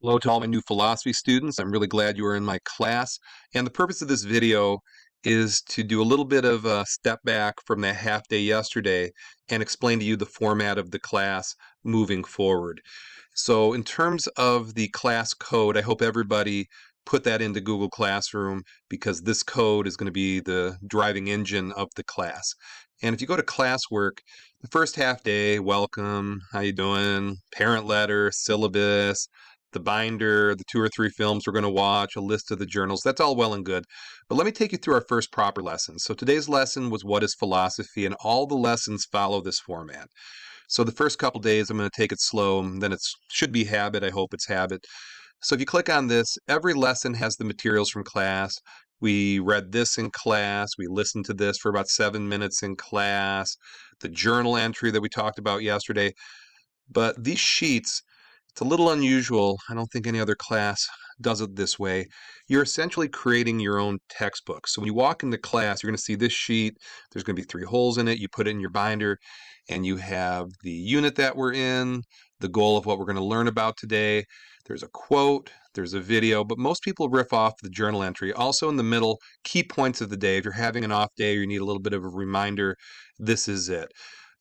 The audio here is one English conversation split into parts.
Hello to all my new philosophy students. I'm really glad you are in my class. And the purpose of this video is to do a little bit of a step back from that half day yesterday and explain to you the format of the class moving forward. So in terms of the class code, I hope everybody put that into Google Classroom because this code is going to be the driving engine of the class. And if you go to classwork, the first half day, welcome, how you doing, parent letter, syllabus, the binder, the 2 or 3 films we're going to watch, a list of the journals. That's all well and good. But let me take you through our first proper lesson. So today's lesson was what is philosophy, and all the lessons follow this format. So the first couple days I'm going to take it slow, and then it should be habit. I hope it's habit. So if you click on this, every lesson has the materials from class. We read this in class. We listened to this for about 7 minutes in class. The journal entry that we talked about yesterday. But these sheets, it's a little unusual. I don't think any other class does it this way. You're essentially creating your own textbook. So when you walk into class, you're going to see this sheet. There's going to be 3 holes in it. You put it in your binder, and you have the unit that we're in, the goal of what we're going to learn about today. There's a quote, there's a video, but most people riff off the journal entry. Also in the middle, key points of the day. If you're having an off day or you need a little bit of a reminder, this is it.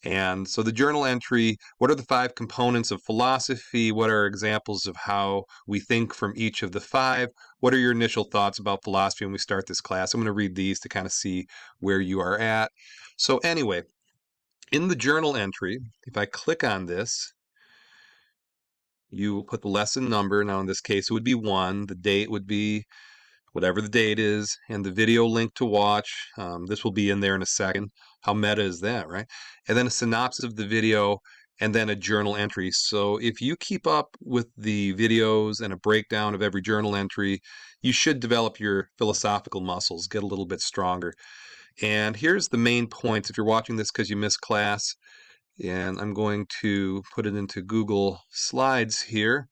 And so the journal entry, what are the 5 components of philosophy? What are examples of how we think from each of the 5? What are your initial thoughts about philosophy when we start this class? I'm going to read these to kind of see where you are at. So anyway, in the journal entry, if I click on this, you put the lesson number. Now in this case, it would be 1. The date would be whatever the date is, and the video link to watch. This will be in there in a second. How meta is that, right? And then a synopsis of the video, and then a journal entry. So if you keep up with the videos and a breakdown of every journal entry, you should develop your philosophical muscles, get a little bit stronger. And here's the main points. If you're watching this because you missed class, and I'm going to put it into Google Slides here.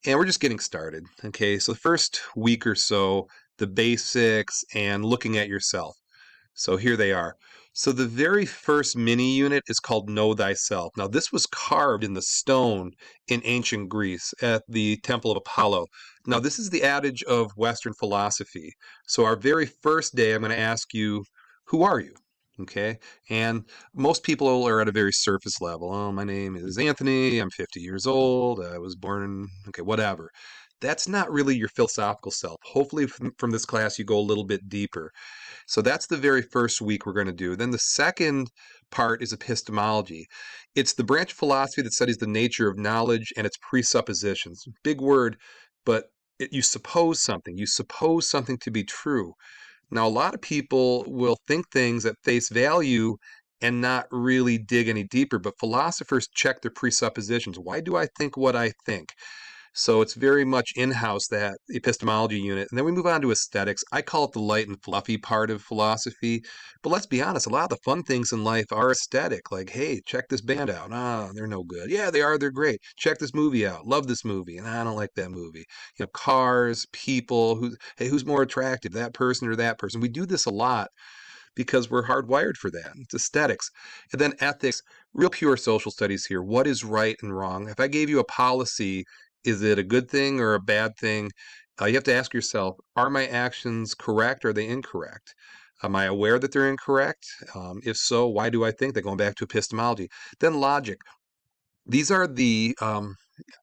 And we're just getting started. Okay, so the first week or so, the basics and looking at yourself. So here they are. So the very first mini unit is called Know Thyself. Now, this was carved in the stone in ancient Greece at the Temple of Apollo. Now, this is the adage of Western philosophy. So our very first day, I'm going to ask you, who are you? Okay, and most people are at a very surface level. Oh, my name is Anthony. I'm 50 years old. I was born in, okay, whatever. That's not really your philosophical self. Hopefully, from this class, you go a little bit deeper. So that's the very first week we're going to do. Then the second part is epistemology. It's the branch of philosophy that studies the nature of knowledge and its presuppositions. Big word, but you suppose something. You suppose something to be true. Now, a lot of people will think things at face value and not really dig any deeper, but philosophers check their presuppositions. Why do I think what I think? So it's very much in-house, that epistemology unit. And then we move on to aesthetics. I call it the light and fluffy part of philosophy. But let's be honest, a lot of the fun things in life are aesthetic. Like, hey, check this band out. Ah, they're no good. Yeah, they are. They're great. Check this movie out. Love this movie. And I don't like that movie. You know, cars, people, hey, who's more attractive, that person or that person? We do this a lot because we're hardwired for that. It's aesthetics. And then ethics, real pure social studies here. What is right and wrong? If I gave you a policy, is it a good thing or a bad thing? You have to ask yourself, are my actions correct or are they incorrect? Am I aware that they're incorrect? If so, why do I think that? Going back to epistemology. Then logic. These are the, on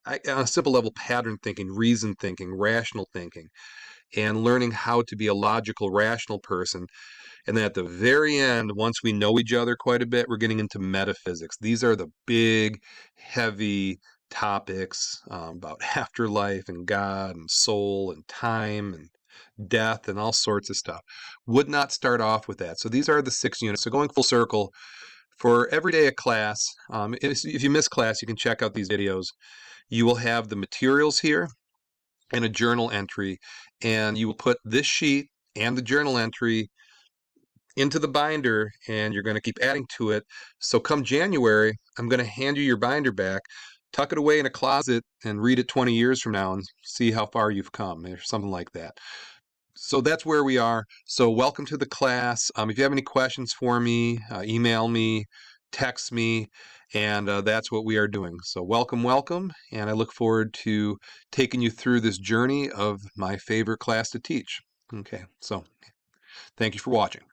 a simple level, pattern thinking, reason thinking, rational thinking, and learning how to be a logical, rational person. And then at the very end, once we know each other quite a bit, we're getting into metaphysics. These are the big, heavy topics about afterlife and God and soul and time and death and all sorts of stuff. Would not start off with that. So these are the 6 units. So going full circle, for every day of class, if you miss class, you can check out these videos. You will have the materials here and a journal entry, and you will put this sheet and the journal entry into the binder, and you're going to keep adding to it. So come January, I'm going to hand you your binder back, tuck it away in a closet, and read it 20 years from now and see how far you've come, or something like that. So that's where we are. So welcome to the class. If you have any questions for me, email me. text me, and that's what we are doing. So welcome, welcome, and I look forward to taking you through this journey of my favorite class to teach. Okay, so thank you for watching.